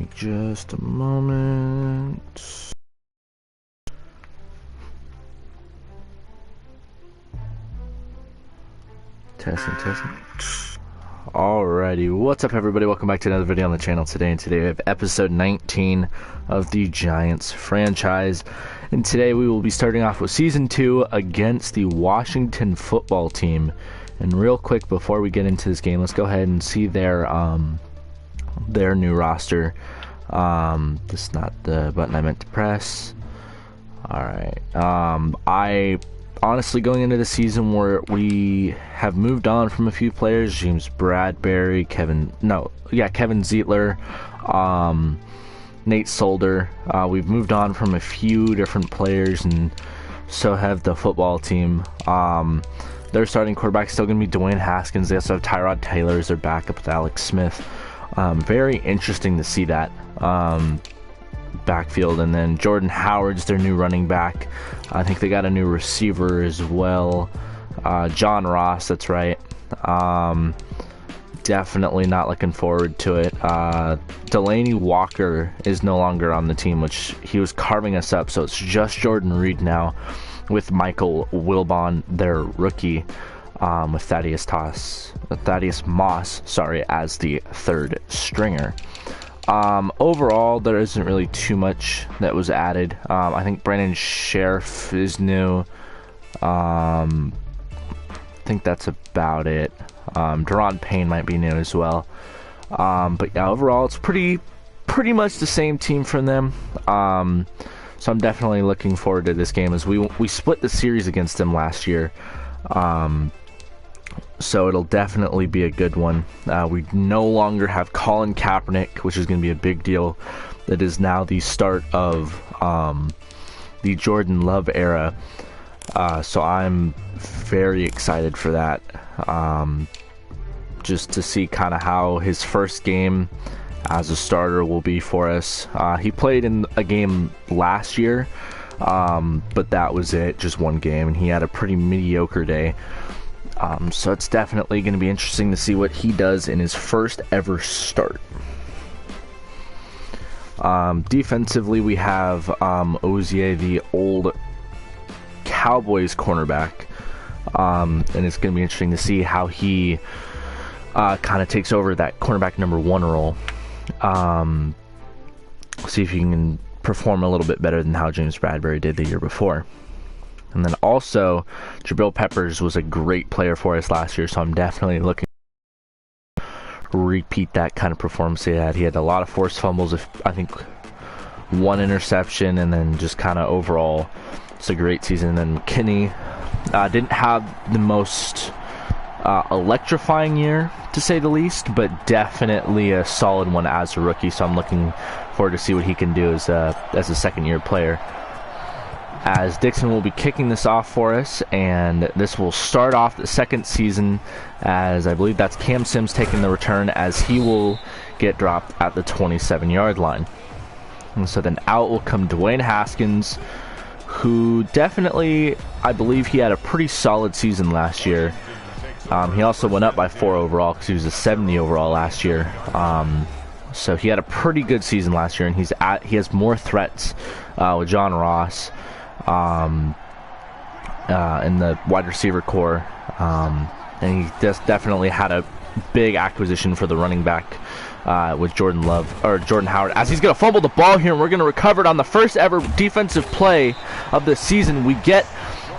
me just a moment. Testing. Alrighty, what's up everybody? Welcome back to another video on the channel today. And today we have episode 19 of the Giants franchise. And today we will be starting off with season 2 against the Washington football team. And real quick before we get into this game, let's go ahead and see their new roster. This is not the button I meant to press. Alright. I honestly, going into the season where we have moved on from a few players, James Bradbury, Kevin Zeitler, Nate Solder. We've moved on from a few different players, and so have the football team. Their starting quarterback is still going to be Dwayne Haskins. They also have Tyrod Taylor as their backup with Alex Smith. Very interesting to see that backfield. And then Jordan Howard's their new running back. I think they got a new receiver as well. John Ross, that's right. Definitely not looking forward to it. Delaney Walker is no longer on the team, which he was carving us up. So it's just Jordan Reed now with Michael Wilbon, their rookie, with Thaddeus Moss, as the third stringer. Overall, there isn't really too much that was added. I think Brandon Sheriff is new. I think that's about it. Deron Payne might be new as well. But yeah, overall, it's pretty much the same team from them. So I'm definitely looking forward to this game, as we split the series against them last year. So it'll definitely be a good one. We no longer have Colin Kaepernick, which is going to be a big deal. That is now the start of the Jordan Love era. So I'm very excited for that. Just to see kind of how his first game as a starter will be for us. He played in a game last year, but that was it, just one game, and he had a pretty mediocre day. So it's definitely going to be interesting to see what he does in his first ever start. Defensively, we have Ozier, the old Cowboys cornerback, and it's going to be interesting to see how he kind of takes over that cornerback number 1 role. See if he can perform a little bit better than how James Bradbury did the year before. And then also, Jabril Peppers was a great player for us last year, so I'm definitely looking to repeat that kind of performance he had. He had a lot of forced fumbles, I think 1 interception, and then just kind of overall, it's a great season. And then McKinney didn't have the most electrifying year, to say the least, but definitely a solid one as a rookie, so I'm looking forward to see what he can do as a second-year player. As Dixon will be kicking this off for us, and this will start off the second season, as I believe that's Cam Sims taking the return, as he will get dropped at the 27-yard line. And so then out will come Dwayne Haskins, who definitely, I believe he had a pretty solid season last year. He also went up by 4 overall because he was a 70 overall last year. So he had a pretty good season last year, and he has more threats with John Ross in the wide receiver core, and he just definitely had a big acquisition for the running back with Jordan Howard, as he's going to fumble the ball here, and we're going to recover it on the first ever defensive play of the season. We get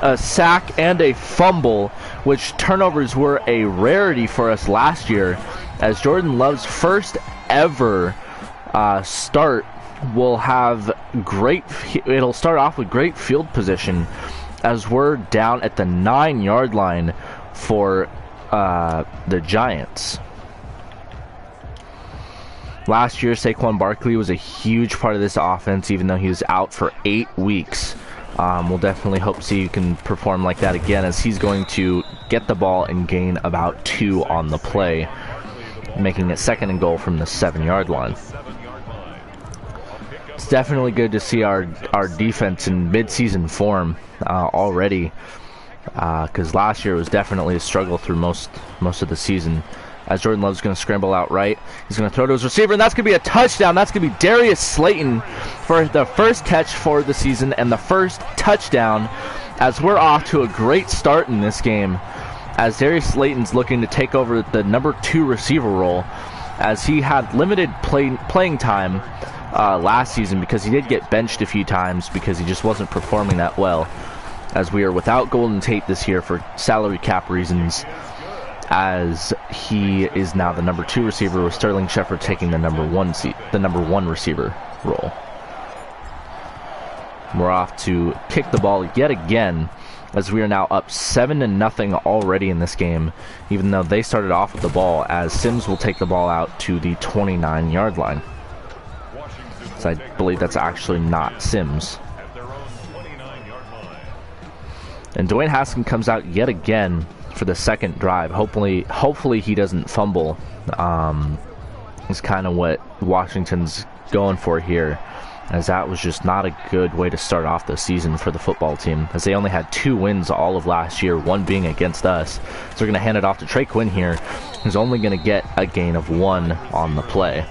a sack and a fumble, which turnovers were a rarity for us last year, as Jordan Love's first ever start will have it'll start off with great field position, as we're down at the 9-yard line for the Giants. Last year, Saquon Barkley was a huge part of this offense, even though he was out for 8 weeks. We'll definitely hope to see he can perform like that again, as he's going to get the ball and gain about 2 on the play, making it 2nd and goal from the 7-yard line. It's definitely good to see our defense in mid-season form already, because last year was definitely a struggle through most of the season. as Jordan Love's going to scramble out right. He's going to throw to his receiver, and that's going to be a touchdown. That's going to be Darius Slayton for the first catch for the season and the first touchdown, as we're off to a great start in this game, as Darius Slayton's looking to take over the number 2 receiver role, as he had limited playing time last season because he did get benched a few times because he just wasn't performing that well, as we are without Golden Tate this year for salary cap reasons, as he is now the number 2 receiver with Sterling Shepard taking the number 1 receiver role. We're off to kick the ball yet again, as we are now up 7-0 already in this game, even though they started off with the ball, as Sims will take the ball out to the 29-yard line. So I believe that's actually not Sims. And Dwayne Haskins comes out yet again for the second drive. Hopefully he doesn't fumble. Is kind of what Washington's going for here, as that was just not a good way to start off the season for the football team, as they only had 2 wins all of last year, 1 being against us. So we're going to hand it off to Trey Quinn here, who's only going to get a gain of 1 on the play.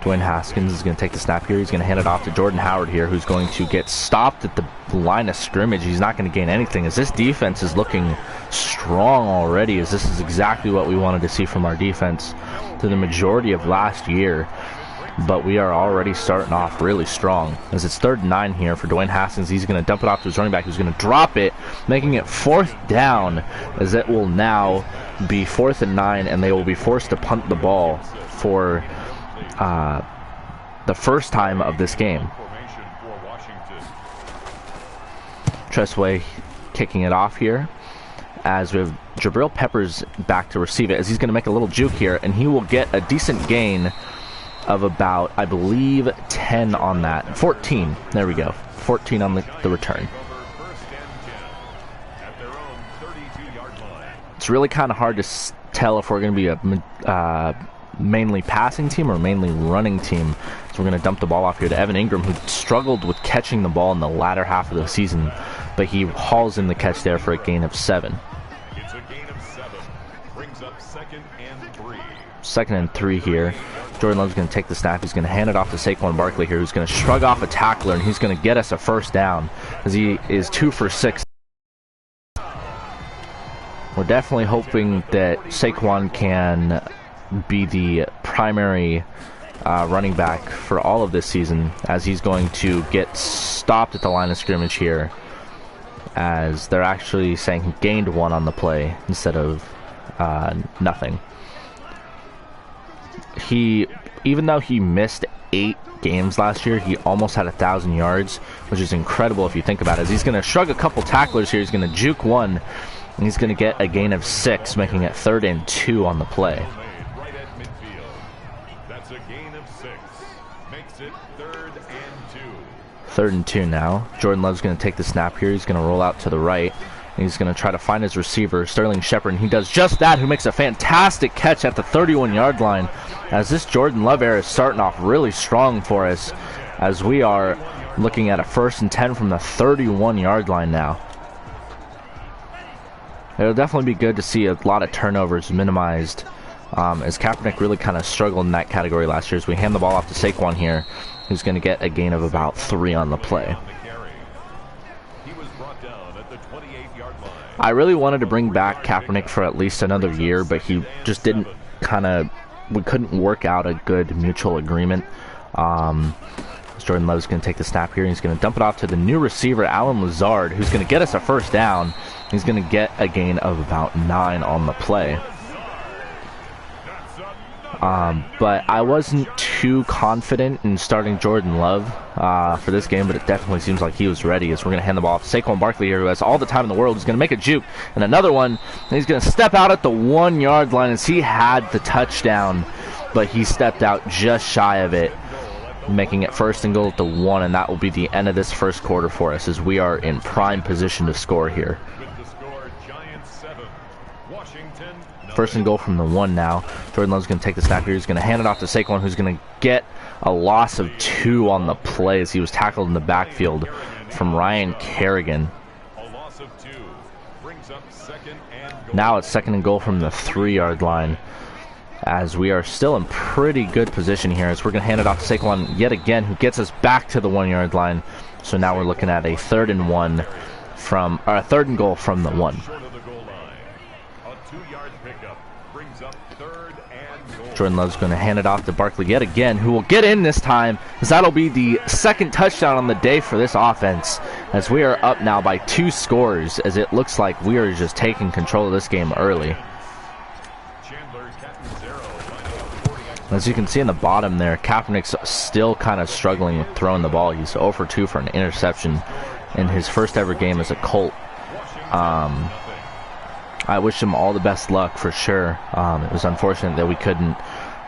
Dwayne Haskins is going to take the snap here. He's going to hand it off to Jordan Howard here, who's going to get stopped at the line of scrimmage. He's not going to gain anything, as this defense is looking strong already, as this is exactly what we wanted to see from our defense through the majority of last year. But we are already starting off really strong, as it's 3rd and 9 here for Dwayne Haskins. He's going to dump it off to his running back, who's going to drop it, making it 4th down, as it will now be 4th and 9, and they will be forced to punt the ball for the first time of this game. Tressway kicking it off here, as we have Jabril Peppers back to receive it, as he's going to make a little juke here, and he will get a decent gain of about, I believe, 10 on that. 14. There we go. 14 on the return. It's really kind of hard to tell if we're going to be a mainly passing team or mainly running team. So we're going to dump the ball off here to Evan Ingram, who struggled with catching the ball in the latter half of the season, but he hauls in the catch there for a gain of 7. It's a gain of 7. Brings up 2nd and 3. 2nd and 3 here. Jordan Love's going to take the snap. He's going to hand it off to Saquon Barkley here, who's going to shrug off a tackler, and he's going to get us a first down, as he is 2 for 6. We're definitely hoping that Saquon can be the primary running back for all of this season, as he's going to get stopped at the line of scrimmage here, as they're actually saying he gained 1 on the play instead of nothing. Even though he missed 8 games last year, he almost had 1,000 yards, which is incredible if you think about it. As he's going to shrug a couple tacklers here, he's going to juke 1, and he's going to get a gain of 6, making it 3rd and 2 on the play. Right at midfield. That's a gain of 6. Makes it 3rd and 2. 3rd and 2 now. Jordan Love's going to take the snap here. He's going to roll out to the right. He's going to try to find his receiver, Sterling Shepard, and he does just that, who makes a fantastic catch at the 31-yard line, as this Jordan Love era is starting off really strong for us, as we are looking at a 1st and 10 from the 31-yard line now. It'll definitely be good to see a lot of turnovers minimized, as Kaepernick really kind of struggled in that category last year, as we hand the ball off to Saquon here, who's going to get a gain of about 3 on the play. I really wanted to bring back Kaepernick for at least another year, but he just didn't we couldn't work out a good mutual agreement. Jordan Love's going to take the snap here, and he's going to dump it off to the new receiver, Alan Lazard, who's going to get us a first down. He's going to get a gain of about 9 on the play. But I wasn't too confident in starting Jordan Love for this game, but it definitely seems like he was ready, as we're going to hand the ball off to Saquon Barkley here, who has all the time in the world. He's going to make a juke, and another one, and he's going to step out at the 1-yard line, as he had the touchdown, but he stepped out just shy of it, making it 1st and goal at the 1, and that will be the end of this first quarter for us, as we are in prime position to score here. Washington, First and goal from the 1 now. Jordan Love's going to take the snap here. He's going to hand it off to Saquon, who's going to get a loss of 2 on the play as he was tackled in the backfield from Ryan Kerrigan. a loss of 2. Brings up second and goal. Now it's second and goal from the 3-yard line, as we are still in pretty good position here, as we're going to hand it off to Saquon yet again, who gets us back to the 1-yard line. So now we're looking at a 3rd and goal from the 1. Short of the goal line. A 2-yard pickup brings up 3rd and goal. Jordan Love's going to hand it off to Barkley yet again, who will get in this time, as that'll be the 2nd touchdown on the day for this offense, as we are up now by 2 scores, as it looks like we are just taking control of this game early. As you can see in the bottom there, Kaepernick's still kind of struggling with throwing the ball. He's 0 for 2 for an interception in his first ever game as a Colt. I wish him all the best luck for sure. It was unfortunate that we couldn't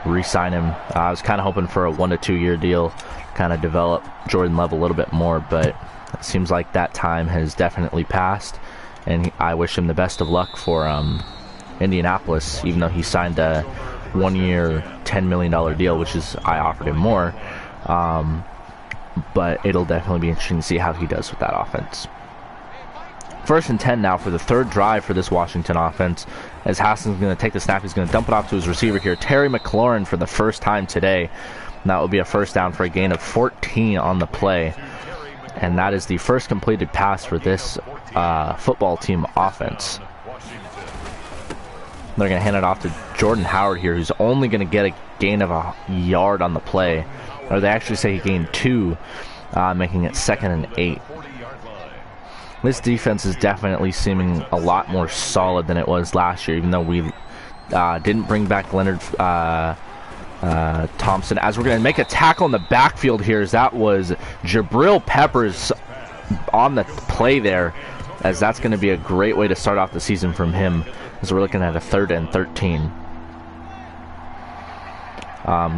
re-sign him. I was kind of hoping for a 1 to 2 year deal, kind of develop Jordan Love a little bit more, but it seems like that time has definitely passed, and I wish him the best of luck for Indianapolis, even though he signed a 1-year, $10 million deal, which is, I offered him more. But it'll definitely be interesting to see how he does with that offense. 1st and 10 now for the 3rd drive for this Washington offense, as Haskins is going to take the snap. He's going to dump it off to his receiver here, Terry McLaurin, for the first time today. And that will be a first down for a gain of 14 on the play. And that is the first completed pass for this football team offense. They're going to hand it off to Jordan Howard here, who's only going to get a gain of a yard on the play. Or they actually say he gained 2, making it 2nd and 8. This defense is definitely seeming a lot more solid than it was last year, even though we didn't bring back Leonard Thompson. As we're going to make a tackle in the backfield here, as that was Jabril Peppers on the play there, as that's going to be a great way to start off the season from him, as we're looking at a 3rd and 13.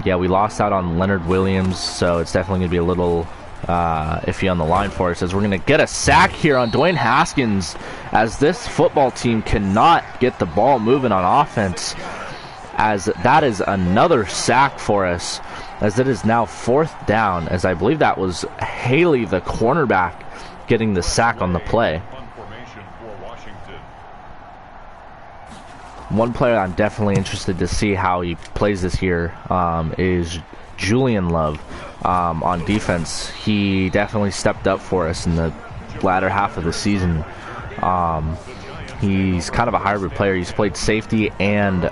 Yeah, we lost out on Leonard Williams, so it's definitely going to be a little iffy on the line for us, as we're going to get a sack here on Dwayne Haskins, as this football team cannot get the ball moving on offense, as that is another sack for us, as it is now 4th down, as I believe that was Haley, the cornerback, getting the sack on the play. One player I'm definitely interested to see how he plays this year is Julian Love on defense. He definitely stepped up for us in the latter half of the season. He's kind of a hybrid player. He's played safety and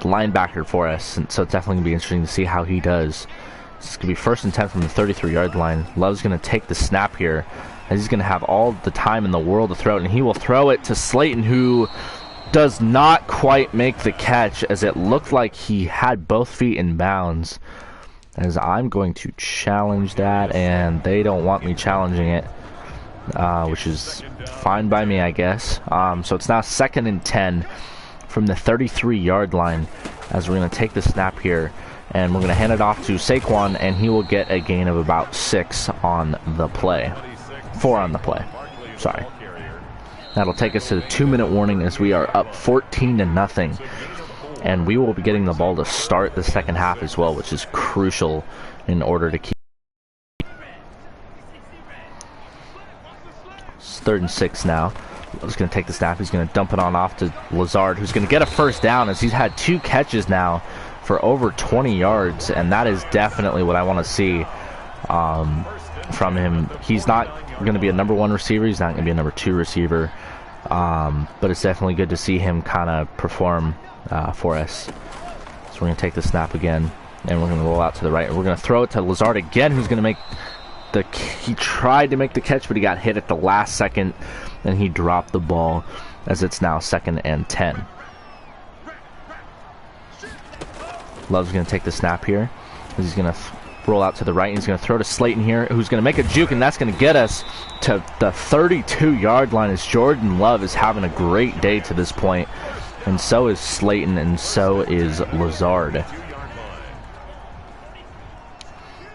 linebacker for us, and so it's definitely going to be interesting to see how he does. This is going to be 1st and 10 from the 33-yard line. Love's going to take the snap here, as he's going to have all the time in the world to throw it, and he will throw it to Slayton, who does not quite make the catch, as it looked like he had both feet in bounds. As I'm going to challenge that, and they don't want me challenging it, which is fine by me, I guess. So it's now 2nd and 10 from the 33-yard line, as we're going to take the snap here, and we're going to hand it off to Saquon, and he will get a gain of about 6 on the play. 4 on the play. Sorry. That'll take us to the 2-minute warning, as we are up 14-0. And we will be getting the ball to start the second half as well, which is crucial in order to keep. It's 3rd and 6 now. He's going to take the snap. He's going to dump it on off to Lazard, who's going to get a first down, as he's had 2 catches now for over 20 yards. And that is definitely what I want to see from him. He's not going to be a number 1 receiver. He's not going to be a number 2 receiver. But it's definitely good to see him kind of perform for us. So we're going to take the snap again, and we're going to roll out to the right. We're going to throw it to Lazard again, who's going to make he tried to make the catch, but he got hit at the last second, and he dropped the ball, as it's now 2nd and 10. Love's going to take the snap here. He's going to roll out to the right, and he's going to throw to Slayton here, who's going to make a juke, and that's going to get us to the 32-yard line, as Jordan Love is having a great day to this point, and so is Slayton, and so is Lazard.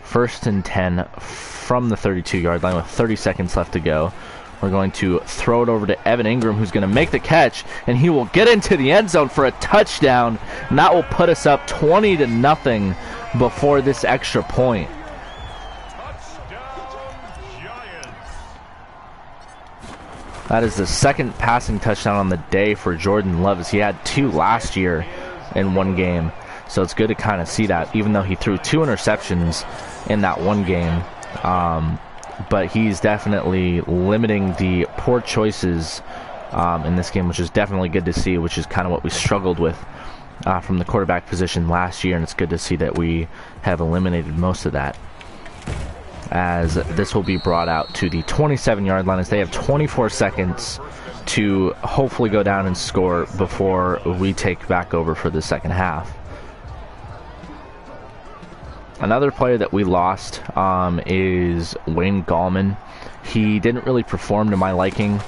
1st and 10 from the 32-yard line with 30 seconds left to go. We're going to throw it over to Evan Ingram, who's going to make the catch, and he will get into the end zone for a touchdown, and that will put us up 20-0 before this extra point. That is the second passing touchdown on the day for Jordan Love, as he had 2 last year in one game. So it's good to kind of see that, even though he threw 2 interceptions in that one game. But he's definitely limiting the poor choices in this game, which is definitely good to see, which is kind of what we struggled with from the quarterback position last year. And it's good to see that we have eliminated most of that, as this will be brought out to the 27-yard line, as they have 24 seconds to hopefully go down and score before we take back over for the second half. Another player that we lost is Wayne Gallman. He didn't really perform to my liking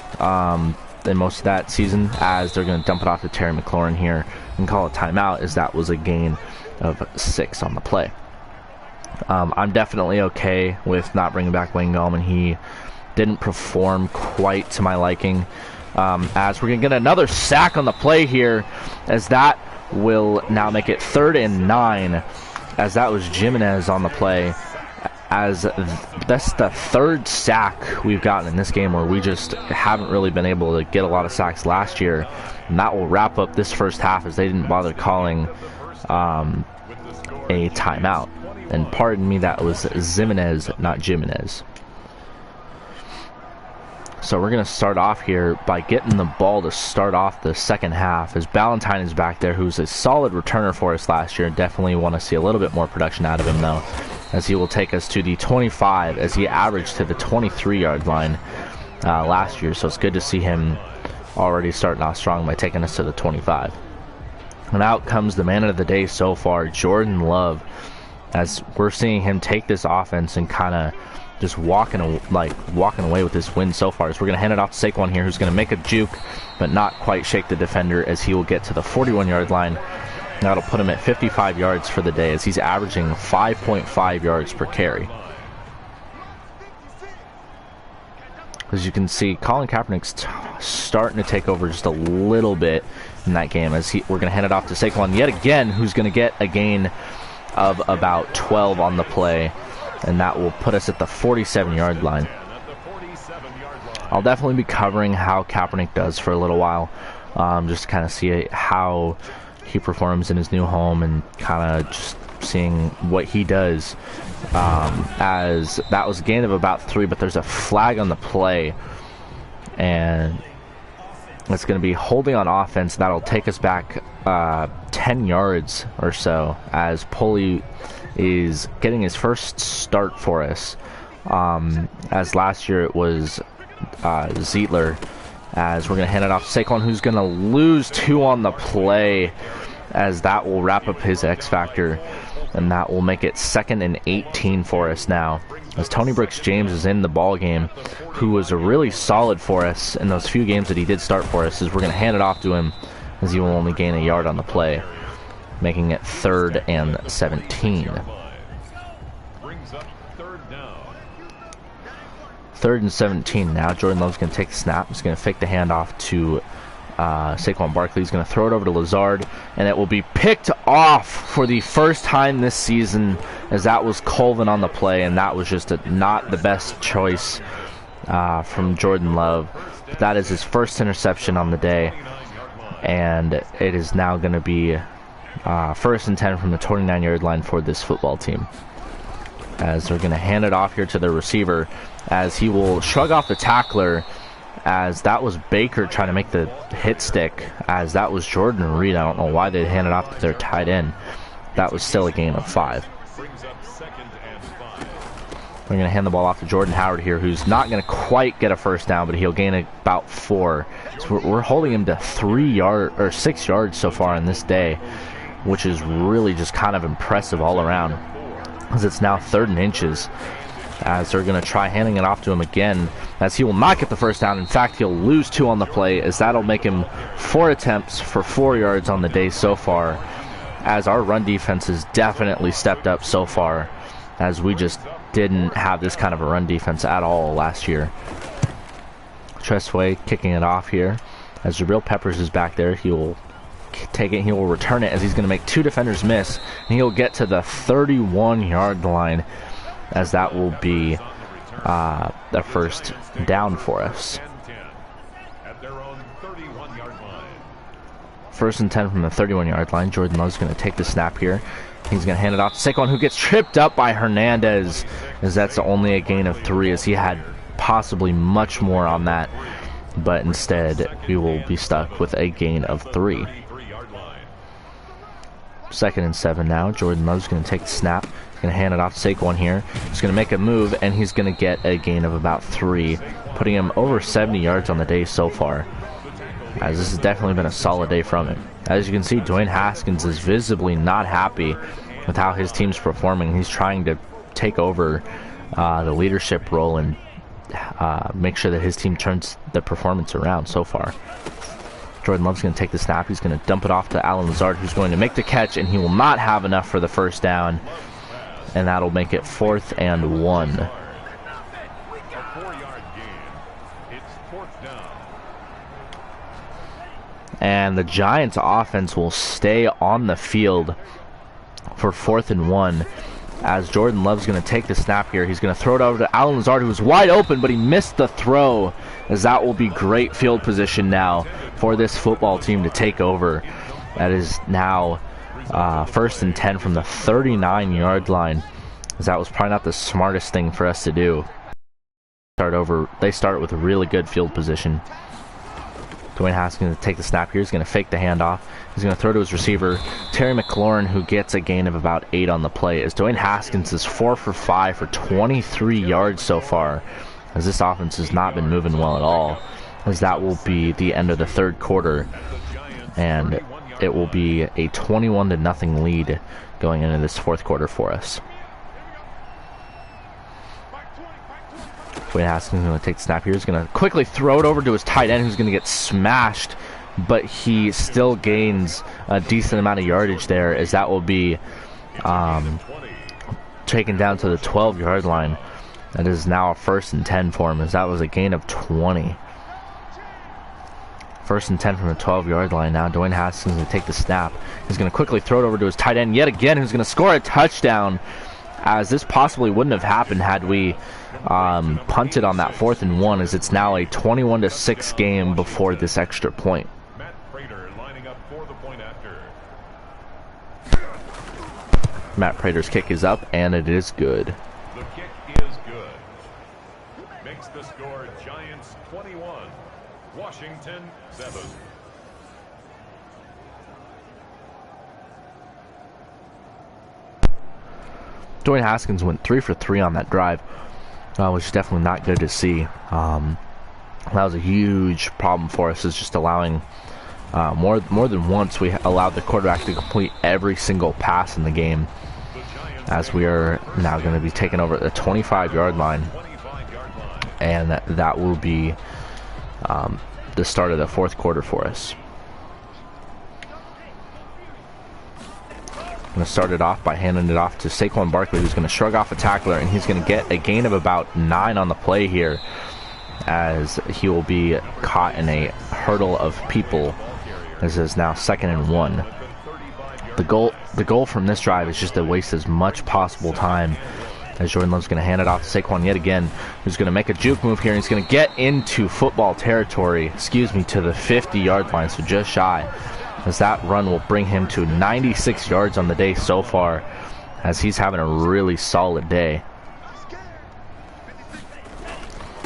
in most of that season, as they're going to dump it off to Terry McLaurin here and call a timeout, as that was a gain of 6 on the play. I'm definitely okay with not bringing back Wayne Gallman. He didn't perform quite to my liking, as we're going to get another sack on the play here, as that will now make it 3rd and 9, as that was Jimenez on the play, as that's the 3rd sack we've gotten in this game, where we just haven't really been able to get a lot of sacks last year. And that will wrap up this first half, as they didn't bother calling a timeout. And pardon me, that was Jimenez, not Jimenez. So we're going to start off here by getting the ball to start off the second half, as Ballantyne is back there, who's a solid returner for us last year. Definitely want to see a little bit more production out of him, though, as he will take us to the 25, as he averaged to the 23-yard line last year. So it's good to see him already starting off strong by taking us to the 25. And out comes the man of the day so far, Jordan Love, as we're seeing him take this offense and kind of just walking away with this win so far. So we're going to hand it off to Saquon here, who's going to make a juke, but not quite shake the defender, as he will get to the 41-yard line. That'll put him at 55 yards for the day, as he's averaging 5.5 yards per carry. As you can see, Colin Kaepernick's starting to take over just a little bit in that game, as we're going to hand it off to Saquon yet again, who's going to get a gain of about 12 on the play, and that will put us at the 47-yard line. I'll definitely be covering how Kaepernick does for a little while, just to kind of see how he performs in his new home, and kind of just seeing what he does, as that was a gain of about 3, but there's a flag on the play, and it's going to be holding on offense. That'll take us back 10 yards or so, as Pulley is getting his first start for us, as last year it was Zietler, as we're going to hand it off to Saquon, who's going to lose 2 on the play, as that will wrap up his X Factor, and that will make it 2nd and 18 for us now, as Tony Brooks-James is in the ball game, who was really solid for us in those few games that he did start for us, as we're going to hand it off to him, as he will only gain a yard on the play, making it 3rd and 17. 3rd and 17 now. Jordan Love's going to take the snap. He's going to fake the handoff to Saquon Barkley. He's going to throw it over to Lazard, and it will be picked off for the first time this season, as that was Colvin on the play, and that was just not the best choice from Jordan Love. But that is his first interception on the day, and it is now going to be 1st and 10 from the 29-yard line for this football team, as they're going to hand it off here to the receiver, as he will shrug off the tackler, as that was Baker trying to make the hit stick, as that was Jordan Reed. I don't know why they handed off to their tight end. That was still a gain of 5. We're going to hand the ball off to Jordan Howard here, who's not going to quite get a first down, but he'll gain about 4. So we're holding him to 6 yards so far in this day, which is really just kind of impressive all around, as it's now 3rd and inches, as they're going to try handing it off to him again, as he will not get the first down. In fact, he'll lose 2 on the play, as that'll make him 4 attempts for 4 yards on the day so far, as our run defense has definitely stepped up so far, as we just didn't have this kind of a run defense at all last year. Tressway kicking it off here. As Jabril Peppers is back there, he will take it. He will return it as he's going to make 2 defenders miss. And he'll get to the 31-yard line as that will be the first down for us. First and 10 from the 31-yard line. Jordan Love's going to take the snap here. He's going to hand it off to Saquon, who gets tripped up by Hernandez, as that's only a gain of 3, as he had possibly much more on that. But instead, we will be stuck with a gain of 3. Second and 7 now. Jordan Love's going to take the snap. He's going to hand it off to Saquon here. He's going to make a move, and he's going to get a gain of about 3, putting him over 70 yards on the day so far, as this has definitely been a solid day from him. As you can see, Dwayne Haskins is visibly not happy with how his team's performing. He's trying to take over the leadership role and make sure that his team turns the performance around so far. Jordan Love's going to take the snap. He's going to dump it off to Alan Lazard, who's going to make the catch, and he will not have enough for the first down, and that'll make it 4th and 1. And the Giants offense will stay on the field for 4th and 1, as Jordan Love's going to take the snap here. He's going to throw it over to Alan Lazard, who was wide open, but he missed the throw, as that will be great field position now for this football team to take over. That is now 1st and 10 from the 39-yard line, as that was probably not the smartest thing for us to do. They start with a really good field position. Dwayne Haskins going to take the snap here. He's going to fake the handoff. He's going to throw to his receiver, Terry McLaurin, who gets a gain of about 8 on the play, as Dwayne Haskins is 4 for 5 for 23 yards so far, as this offense has not been moving well at all, as that will be the end of the 3rd quarter, and it will be a 21-0 lead going into this 4th quarter for us. Dwayne Haskins is going to take the snap here. He's going to quickly throw it over to his tight end, who's going to get smashed, but he still gains a decent amount of yardage there, as that will be taken down to the 12-yard line. That is now a 1st and 10 for him, as that was a gain of 20. 1st and 10 from the 12-yard line now. Dwayne Haskins is going to take the snap. He's going to quickly throw it over to his tight end yet again, who's going to score a touchdown, as this possibly wouldn't have happened had we punted on that 4th and 1, as it's now a 21-6 game before this extra point. Matt Prater's kick is up, and it is good. The kick is good. Makes the score Giants 21, Washington 7. Dwayne Haskins went 3 for 3 on that drive, which is definitely not good to see. That was a huge problem for us, is just allowing more than once we allowed the quarterback to complete every single pass in the game, as we are now going to be taking over at the 25-yard line, and that will be the start of the 4th quarter for us. Going to start it off by handing it off to Saquon Barkley, who's going to shrug off a tackler, and he's going to get a gain of about 9 on the play here, as he will be caught in a hurdle of people. This is now 2nd and 1. The goal from this drive is just to waste as much possible time, as Jordan Love's going to hand it off to Saquon yet again, who's going to make a juke move here, and he's going to get into football territory, to the 50-yard line, so just shy, as that run will bring him to 96 yards on the day so far, as he's having a really solid day.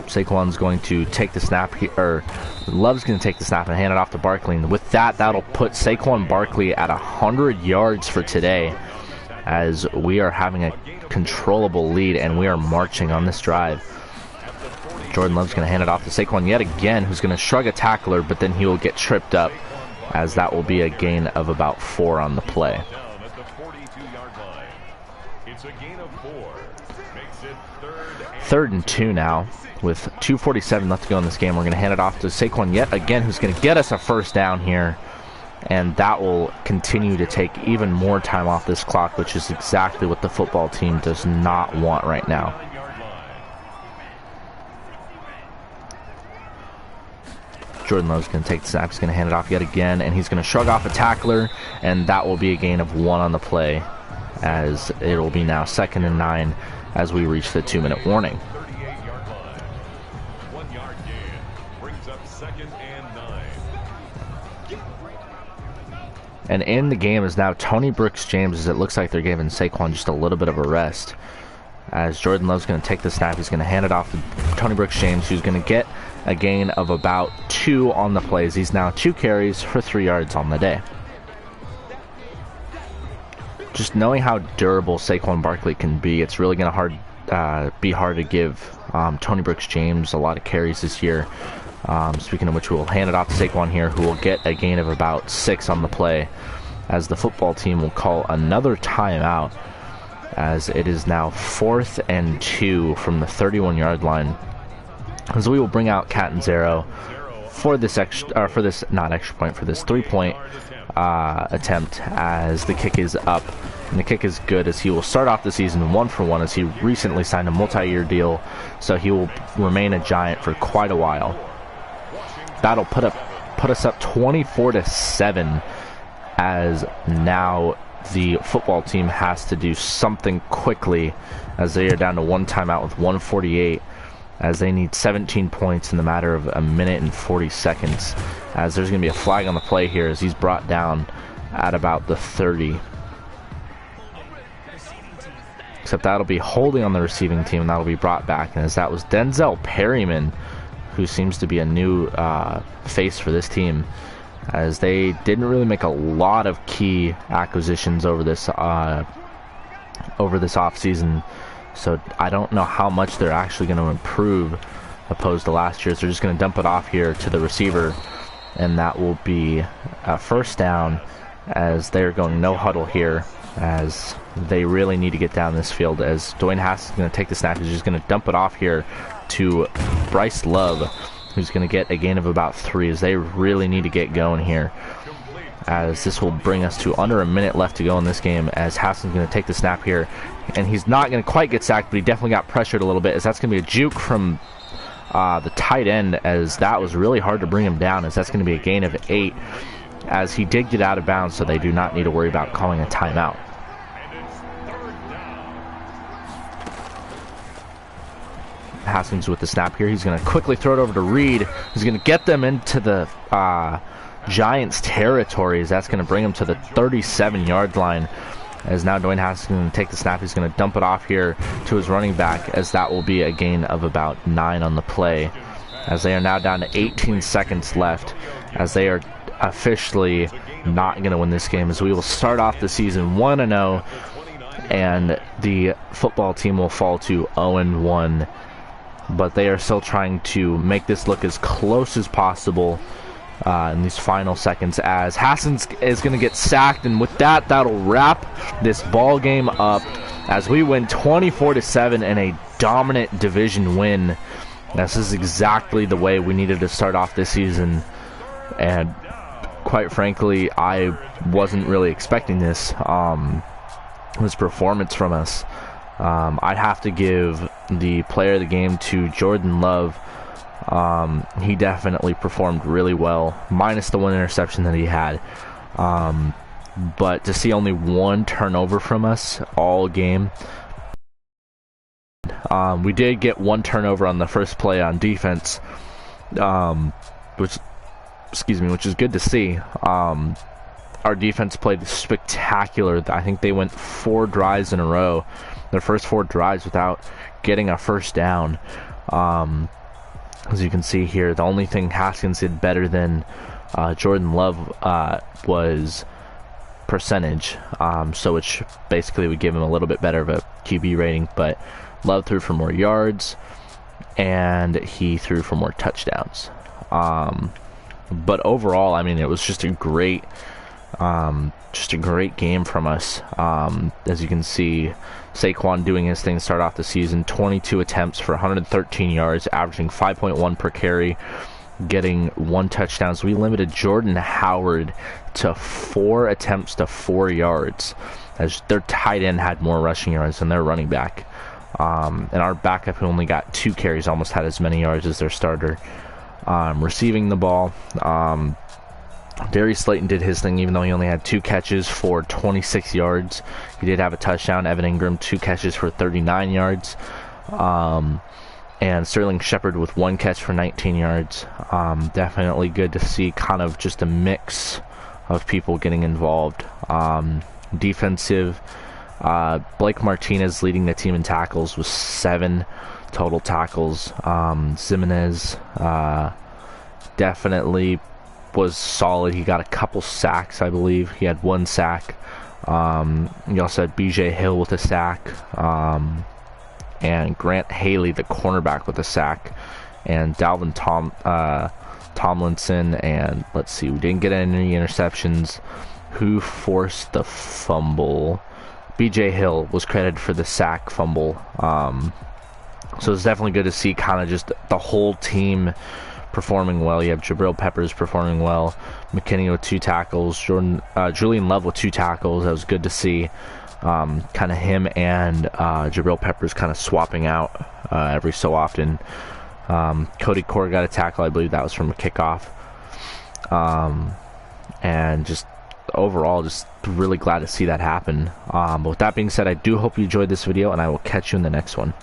Saquon's going to take the snap here, or Love's going to take the snap and hand it off to Barkley, and with that, that'll put Saquon Barkley at 100 yards for today, as we are having a controllable lead, and we are marching on this drive. Jordan Love's going to hand it off to Saquon yet again, who's going to shrug a tackler, but then he will get tripped up, as that will be a gain of about 4 on the play. Third and 2 now, with 2:47 left to go in this game. We're going to hand it off to Saquon yet again, who's going to get us a first down here, and that will continue to take even more time off this clock, which is exactly what the football team does not want right now. Jordan Love's going to take the snap. He's going to hand it off yet again, and he's going to shrug off a tackler, and that will be a gain of 1 on the play, as it will be now 2nd and 9 as we reach the 2-minute warning. 38-yard line. 1 yard gain brings up 2nd and 9. And in the game is now Tony Brooks-James, as it looks like they're giving Saquon just a little bit of a rest. As Jordan Love's going to take the snap, he's going to hand it off to Tony Brooks-James, who's going to get a gain of about 2 on the plays. He's now 2 carries for 3 yards on the day. Just knowing how durable Saquon Barkley can be, it's really going to be hard to give Tony Brooks-James a lot of carries this year. Speaking of which, we will hand it off to Saquon here, who will get a gain of about 6 on the play, as the football team will call another timeout, as it is now 4th and 2 from the 31-yard line. As we will bring out Catanzaro for this for this 3-point attempt, as the kick is up, and the kick is good, as he will start off the season 1 for 1, as he recently signed a multi-year deal, so he will remain a Giant for quite a while. That'll put us up 24-7, as now the football team has to do something quickly, as they are down to 1 timeout with 1:48, as they need 17 points in the matter of 1 minute and 40 seconds, as there's going to be a flag on the play here, as he's brought down at about the 30. Except that'll be holding on the receiving team, and that'll be brought back, and as that was Denzel Perryman, who seems to be a new face for this team, as they didn't really make a lot of key acquisitions over this offseason. So I don't know how much they're actually going to improve opposed to last year. So they're just going to dump it off here to the receiver, and that will be a 1st down, as they're going no huddle here, as they really need to get down this field, as Dwayne Haskins is going to take the snap. He's just going to dump it off here to Bryce Love, who's going to get a gain of about 3, as they really need to get going here, as this will bring us to under 1 minute left to go in this game, as Haskins is going to take the snap here, and he's not going to quite get sacked, but he definitely got pressured a little bit, as that's going to be a juke from the tight end, as that was really hard to bring him down, as that's going to be a gain of 8, as he did get out of bounds, so they do not need to worry about calling a timeout. Haskins with the snap here. He's going to quickly throw it over to Reed. He's going to get them into the Giants' territory, as that's going to bring him to the 37-yard line, as now Dwayne Haskins is going to take the snap. He's going to dump it off here to his running back, as that will be a gain of about 9 on the play, as they are now down to 18 seconds left, as they are officially not going to win this game, as we will start off the season 1-0, and the football team will fall to 0-1, but they are still trying to make this look as close as possible in these final seconds, as Haskins is going to get sacked, and with that, that'll wrap this ball game up, as we win 24-7 in a dominant division win. This is exactly the way we needed to start off this season, and quite frankly, I wasn't really expecting this performance from us. I'd have to give the player of the game to Jordan Love. He definitely performed really well, minus the 1 interception that he had. But to see only 1 turnover from us all game. We did get 1 turnover on the first play on defense, which is good to see. Our defense played spectacular. I think they went 4 drives in a row, their first 4 drives without getting a first down. As you can see here, the only thing Haskins did better than Jordan Love was percentage, so which basically would give him a little bit better of a QB rating, but Love threw for more yards, and he threw for more touchdowns. But overall, I mean, it was just a great game from us. As you can see, Saquon doing his thing to start off the season, 22 attempts for 113 yards, averaging 5.1 per carry, getting 1 touchdown. So we limited Jordan Howard to 4 attempts to 4 yards, as their tight end had more rushing yards than their running back. And our backup, who only got 2 carries, almost had as many yards as their starter. receiving the ball. Darius Slayton did his thing, even though he only had 2 catches for 26 yards. He did have a touchdown. Evan Ingram, 2 catches for 39 yards. And Sterling Shepard with 1 catch for 19 yards. Definitely good to see kind of just a mix of people getting involved. Defensive, Blake Martinez leading the team in tackles with 7 total tackles. Zimenez definitely was solid. He got a couple sacks, I believe. He had 1 sack. You also had BJ Hill with a sack. And Grant Haley, the cornerback, with a sack. And Dalvin Tomlinson. And let's see, we didn't get any interceptions. Who forced the fumble? BJ Hill was credited for the sack fumble. So it's definitely good to see kind of just the whole team performing well. You have Jabril Peppers performing well, McKinney with 2 tackles, Julian Love with 2 tackles. That was good to see. Kind of him and Jabril Peppers kind of swapping out every so often. Cody Core got a tackle, I believe that was from a kickoff. And just overall, just really glad to see that happen. But with that being said, I do hope you enjoyed this video, and I will catch you in the next one.